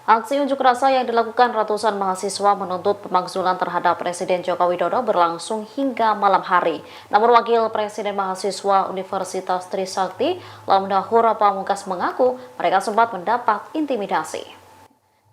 Aksi unjuk rasa yang dilakukan ratusan mahasiswa menuntut pemakzulan terhadap Presiden Joko Widodo berlangsung hingga malam hari. Namun Wakil Presiden Mahasiswa Universitas Trisakti, Lamdahur Pamungkas mengaku mereka sempat mendapat intimidasi.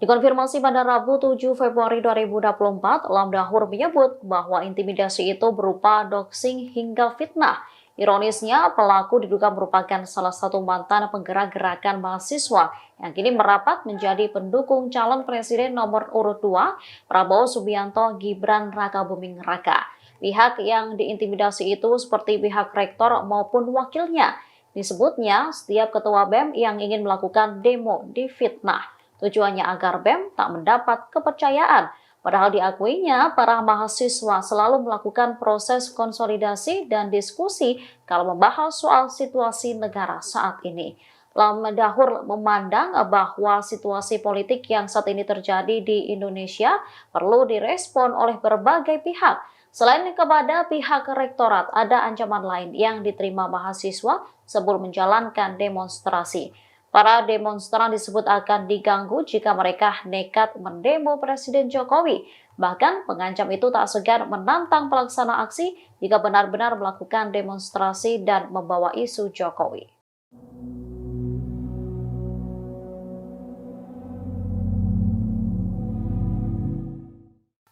Dikonfirmasi pada Rabu 7 Februari 2024, Lamdahur menyebut bahwa intimidasi itu berupa doxing hingga fitnah. Ironisnya, pelaku diduga merupakan salah satu mantan penggerak gerakan mahasiswa yang kini merapat menjadi pendukung calon presiden nomor urut 2, Prabowo Subianto Gibran Rakabuming Raka. Pihak yang diintimidasi itu seperti pihak rektor maupun wakilnya. Disebutnya, setiap ketua BEM yang ingin melakukan demo difitnah. Tujuannya agar BEM tak mendapat kepercayaan. Padahal diakuinya, para mahasiswa selalu melakukan proses konsolidasi dan diskusi kalau membahas soal situasi negara saat ini. Lamdahur memandang bahwa situasi politik yang saat ini terjadi di Indonesia perlu direspon oleh berbagai pihak. Selain kepada pihak rektorat, ada ancaman lain yang diterima mahasiswa sebelum menjalankan demonstrasi. Para demonstran disebut akan diganggu jika mereka nekat mendemo Presiden Jokowi. Bahkan pengancam itu tak segan menantang pelaksana aksi jika benar-benar melakukan demonstrasi dan membawa isu Jokowi.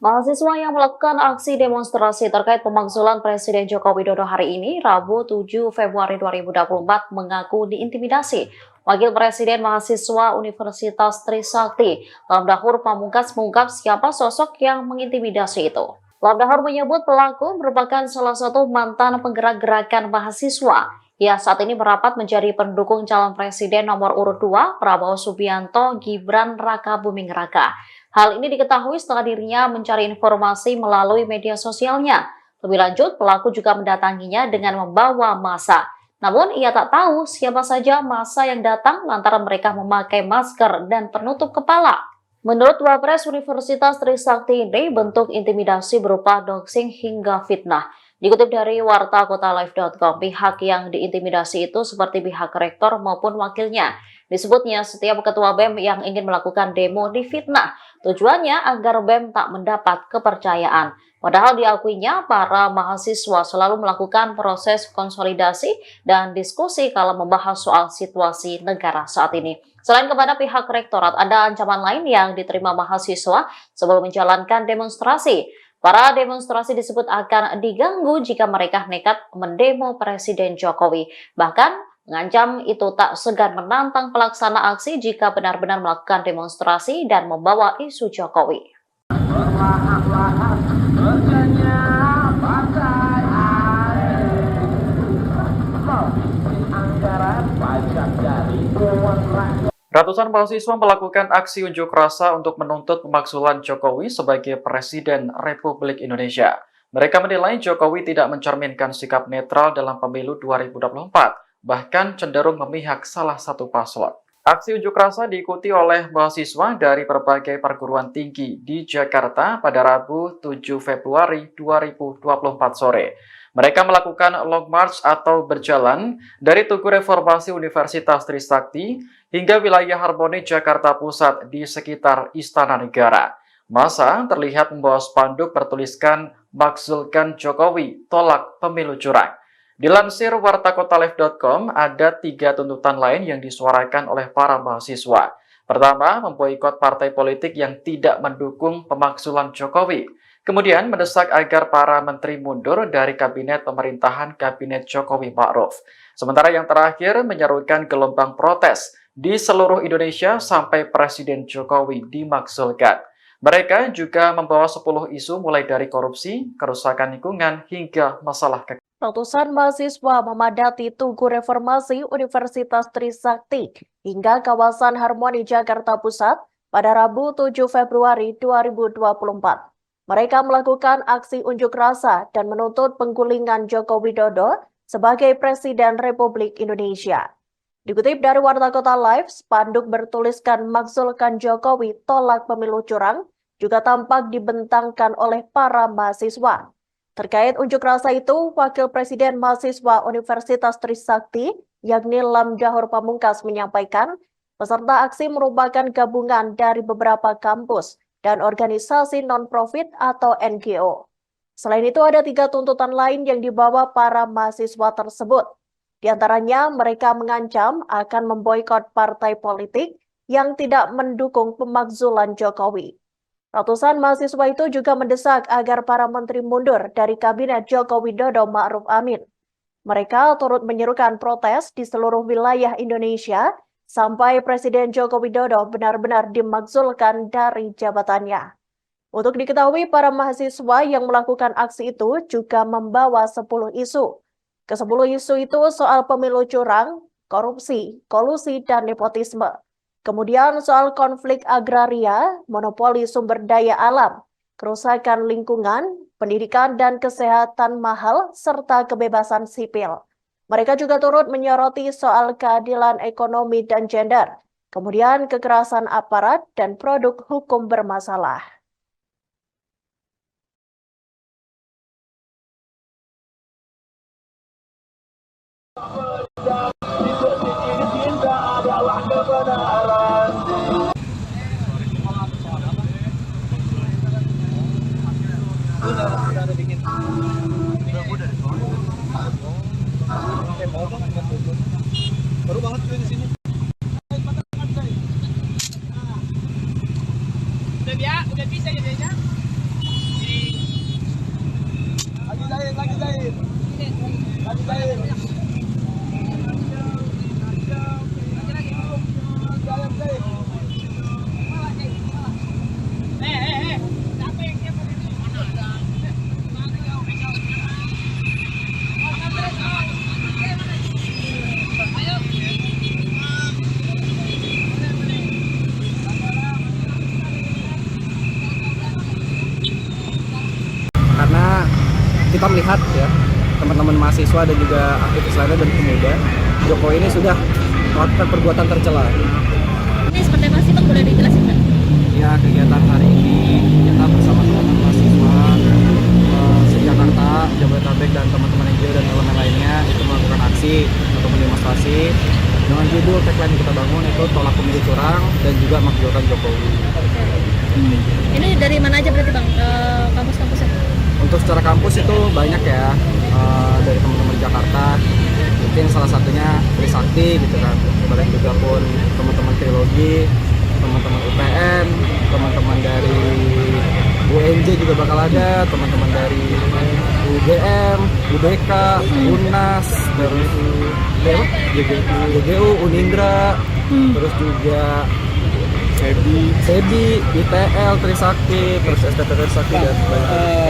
Mahasiswa yang melakukan aksi demonstrasi terkait pemakzulan Presiden Joko Widodo hari ini, Rabu 7 Februari 2024, mengaku diintimidasi. Wakil Presiden Mahasiswa Universitas Trisakti, Lamdahur Pamungkas mengungkap siapa sosok yang mengintimidasi itu. Lamdahur menyebut pelaku merupakan salah satu mantan penggerak gerakan mahasiswa. Ia saat ini merapat menjadi pendukung calon presiden nomor urut 2, Prabowo Subianto Gibran Rakabuming Raka. Hal ini diketahui setelah dirinya mencari informasi melalui media sosialnya. Lebih lanjut, pelaku juga mendatanginya dengan membawa massa. Namun, ia tak tahu siapa saja massa yang datang lantaran mereka memakai masker dan penutup kepala. Menurut Wapres Universitas Trisakti ini, bentuk intimidasi berupa doxing hingga fitnah. Dikutip dari wartakotalive.com, pihak yang diintimidasi itu seperti pihak rektor maupun wakilnya. Disebutnya setiap ketua BEM yang ingin melakukan demo difitnah. Tujuannya agar BEM tak mendapat kepercayaan. Padahal diakuinya para mahasiswa selalu melakukan proses konsolidasi dan diskusi kalau membahas soal situasi negara saat ini. Selain kepada pihak rektorat, ada ancaman lain yang diterima mahasiswa sebelum menjalankan demonstrasi. Para demonstrasi disebut akan diganggu jika mereka nekat mendemo Presiden Jokowi. Bahkan mengancam itu tak segan menantang pelaksana aksi jika benar-benar melakukan demonstrasi dan membawa isu Jokowi. Ratusan mahasiswa melakukan aksi unjuk rasa untuk menuntut pemakzulan Jokowi sebagai Presiden Republik Indonesia. Mereka menilai Jokowi tidak mencerminkan sikap netral dalam pemilu 2024, bahkan cenderung memihak salah satu paslon. Aksi unjuk rasa diikuti oleh mahasiswa dari berbagai perguruan tinggi di Jakarta pada Rabu 7 Februari 2024 sore. Mereka melakukan long march atau berjalan dari Tugu Reformasi Universitas Trisakti hingga wilayah Harmoni Jakarta Pusat di sekitar Istana Negara. Massa terlihat membawa spanduk bertuliskan "Makzulkan Jokowi, tolak pemilu curang". Dilansir wartakotalive.com, ada 3 tuntutan lain yang disuarakan oleh para mahasiswa. Pertama, memboikot partai politik yang tidak mendukung pemakzulan Jokowi. Kemudian mendesak agar para menteri mundur dari kabinet pemerintahan Kabinet Jokowi Ma'ruf. Sementara yang terakhir menyerukan gelombang protes di seluruh Indonesia sampai Presiden Jokowi dimakzulkan. Mereka juga membawa 10 isu mulai dari korupsi, kerusakan lingkungan, hingga masalah kekayaan. Ratusan mahasiswa memadati Tugu Reformasi Universitas Trisakti hingga kawasan Harmoni Jakarta Pusat pada Rabu 7 Februari 2024. Mereka melakukan aksi unjuk rasa dan menuntut penggulingan Joko Widodo sebagai Presiden Republik Indonesia. Dikutip dari Warta Kota Live, spanduk bertuliskan "Makzulkan Jokowi, tolak pemilu curang" juga tampak dibentangkan oleh para mahasiswa. Terkait unjuk rasa itu, Wakil Presiden Mahasiswa Universitas Trisakti, yakni Lamdahur Pamungkas, menyampaikan Peserta aksi merupakan gabungan dari beberapa kampus dan organisasi non-profit atau NGO. Selain itu, ada 3 tuntutan lain yang dibawa para mahasiswa tersebut. Di antaranya, mereka mengancam akan memboikot partai politik yang tidak mendukung pemakzulan Jokowi. Ratusan mahasiswa itu juga mendesak agar para menteri mundur dari Kabinet Joko Widodo Ma'ruf Amin. Mereka turut menyerukan protes di seluruh wilayah Indonesia sampai Presiden Joko Widodo benar-benar dimakzulkan dari jabatannya. Untuk diketahui, para mahasiswa yang melakukan aksi itu juga membawa 10 isu. Ke-10 isu itu soal pemilu curang, korupsi, kolusi, dan nepotisme. Kemudian soal konflik agraria, monopoli sumber daya alam, kerusakan lingkungan, pendidikan dan kesehatan mahal, serta kebebasan sipil. Mereka juga turut menyoroti soal keadilan ekonomi dan gender, kemudian kekerasan aparat dan produk hukum bermasalah. Baru banget di sini. Udah bisa jadinya. Lagi lain. Lagi lain. Karena kita melihat ya teman-teman mahasiswa dan juga aktivis lainnya dan pemuda, Jokowi ini sudah melakukan perbuatan tercela. Ini seperti apa sih Bang, boleh dijelasin Bang? Ya, kegiatan hari ini kita bersama teman-teman mahasiswa se-Jakarta, Jabodetabek dan teman-teman NGO dan elemen lainnya itu melakukan aksi atau demonstrasi dengan judul tagline yang kita bangun itu tolak pemilu curang dan juga makzulkan Jokowi. Ini dari mana aja berarti Bang, kampus-kampusnya? Untuk secara kampus itu banyak ya, dari teman-teman di Jakarta, mungkin salah satunya Trisakti gitu kan, kemudian juga pun teman-teman Trilogi, teman-teman UPN, teman-teman dari UNJ juga bakal ada, teman-teman dari UGM, UBK, UNAS, terus JGU, Unindra, terus juga Sebi, ITL, Trisakti, terus STT Trisakti dan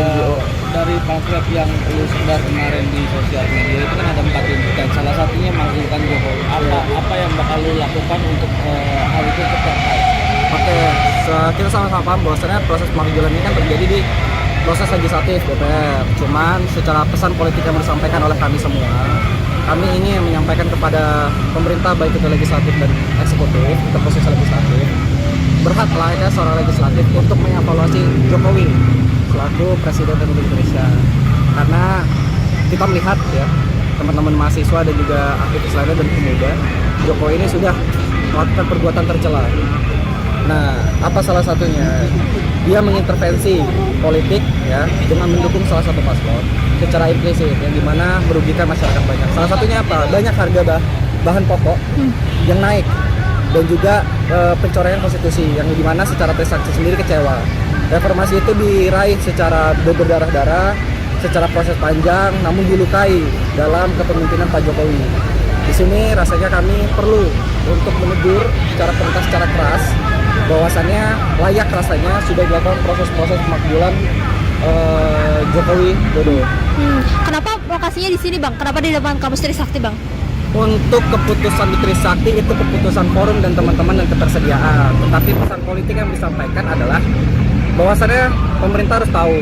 NGO. Dari pamflet yang lu sebar kemarin di sosial media itu kan ada 4 tuntutan. Salah satunya makzulkan Jokowi. Apa yang bakal lu lakukan untuk hal itu tercapai? Oke, kita sama-sama paham bahwasannya proses pemakzulan ini kan terjadi di proses legislatif DPR. Cuman secara pesan politik yang disampaikan oleh kami semua, kami ingin menyampaikan kepada pemerintah baik itu legislatif dan eksekutif, itu proses legislatif, berhak layaknya seorang legislatif untuk mengevaluasi Jokowi selaku Presiden Republik Indonesia. Karena kita melihat ya teman-teman mahasiswa dan juga aktivis lainnya dan pemuda, Jokowi ini sudah melakukan perbuatan tercela. Nah, apa salah satunya? Dia mengintervensi politik ya dengan mendukung salah satu paslon secara implisit yang dimana merugikan masyarakat banyak. Salah satunya apa? Banyak harga bahan pokok yang naik dan juga pencoretan konstitusi yang dimana secara Trisakti sendiri kecewa. Reformasi itu diraih secara berdarah-darah, secara proses panjang, namun dilukai dalam kepemimpinan Pak Jokowi. Di sini rasanya kami perlu untuk menegur secara perintah secara keras bahwasannya layak rasanya sudah dilakukan proses-proses pemakzulan Jokowi Dodo. Kenapa lokasinya di sini Bang? Kenapa di depan kampus Trisakti Bang? Untuk keputusan di Trisakti itu keputusan forum dan teman-teman dan ketersediaan. Tetapi pesan politik yang disampaikan adalah bahwasannya pemerintah harus tahu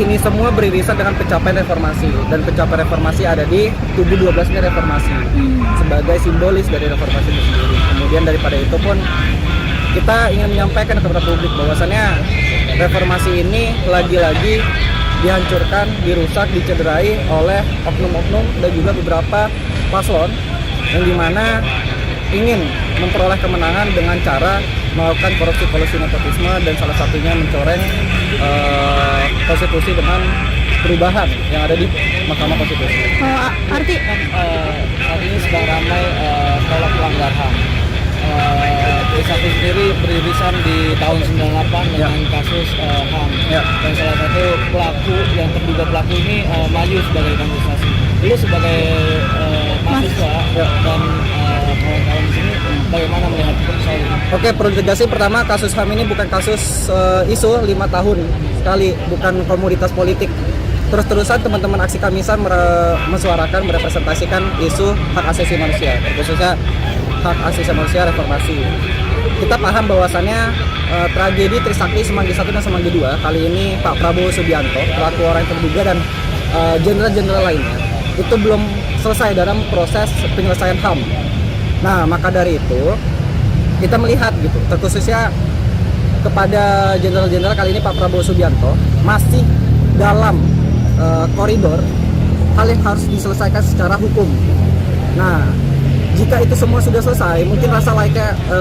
ini semua beririsan dengan pencapaian reformasi, dan pencapaian reformasi ada di tubuh 12-nya reformasi sebagai simbolis dari reformasi itu sendiri. Kemudian daripada itu pun kita ingin menyampaikan kepada publik bahwasannya reformasi ini lagi-lagi dihancurkan, dirusak, dicederai oleh oknum-oknum dan juga beberapa paslon yang dimana ingin memperoleh kemenangan dengan cara melakukan korupsi kolusi nepotisme dan salah satunya mencoreng konstitusi dengan perubahan yang ada di Mahkamah Konstitusi. Arti Saat ini sedang ramai tolak pelanggar HAM. Trisakti sendiri beririsan di tahun 98 dengan kasus HAM. Dan salah satu pelaku yang terduga pelaku ini maju sebagai kandidasi. Lu sebagai mahasiswa dan kawan-kawan di sini bagaimana melihat soal ini? Oke, perlu ditegasi pertama kasus HAM ini bukan kasus isu 5 tahun sekali, bukan komoditas politik. Terus-terusan teman-teman aksi Kamisan mesuarakan, merepresentasikan isu hak asasi manusia, khususnya hak asasi manusia reformasi. Kita paham bahwasannya tragedi Trisakti Semanggi 1 dan Semanggi 2 kali ini Pak Prabowo Subianto, pelaku orang yang terduga dan jenderal-jenderal lainnya itu belum selesai dalam proses penyelesaian HAM. Nah, maka dari itu kita melihat gitu, terkhususnya kepada jenderal-jenderal kali ini Pak Prabowo Subianto masih dalam koridor hal yang harus diselesaikan secara hukum. Nah, jika itu semua sudah selesai, mungkin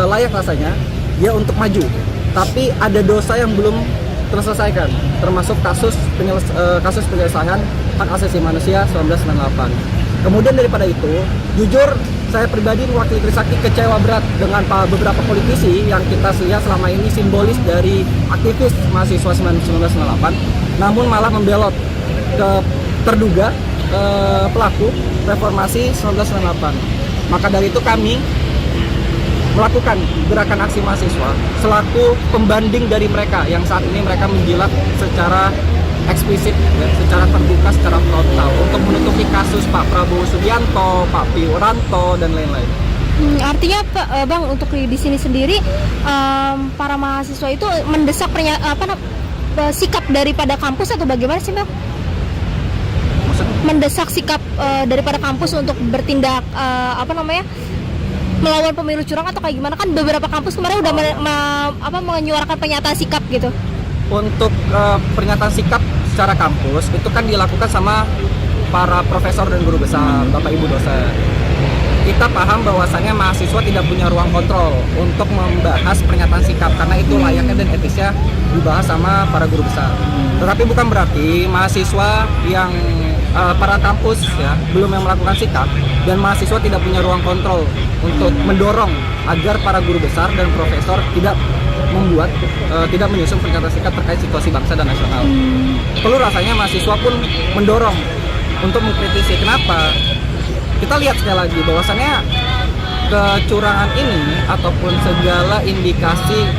layak rasanya dia untuk maju. Tapi ada dosa yang belum terselesaikan, termasuk kasus penyelesaian hak asasi manusia 1998. Kemudian daripada itu, jujur saya pribadi mewakili Trisakti kecewa berat dengan beberapa politisi yang kita lihat selama ini simbolis dari aktivis mahasiswa 1998, namun malah membelot ke terduga pelaku reformasi 1998. Maka dari itu kami melakukan gerakan aksi mahasiswa selaku pembanding dari mereka yang saat ini mereka menjilat secara eksplisit, ya, secara terbuka, secara frontal untuk menutupi kasus Pak Prabowo Subianto, Pak Wiranto dan lain-lain. Artinya Bang, untuk di sini sendiri para mahasiswa itu mendesak sikap daripada kampus atau bagaimana sih Bang? Mendesak sikap daripada kampus untuk bertindak melawan pemilu curang atau kayak gimana? Kan beberapa kampus kemarin udah menyuarakan pernyataan sikap gitu. Untuk pernyataan sikap secara kampus itu kan dilakukan sama para profesor dan guru besar, Bapak Ibu dosen. Kita paham bahwasannya mahasiswa tidak punya ruang kontrol untuk membahas pernyataan sikap karena itu layaknya dan etisnya dibahas sama para guru besar. Tetapi bukan berarti mahasiswa yang para kampus ya belum yang melakukan sikap dan mahasiswa tidak punya ruang kontrol untuk mendorong agar para guru besar dan profesor tidak menyusun pernyataan sikap terkait situasi bangsa dan nasional. Perlu rasanya mahasiswa pun mendorong untuk mengkritisi. Kenapa? Kita lihat sekali lagi bahwasannya kecurangan ini ataupun segala indikasi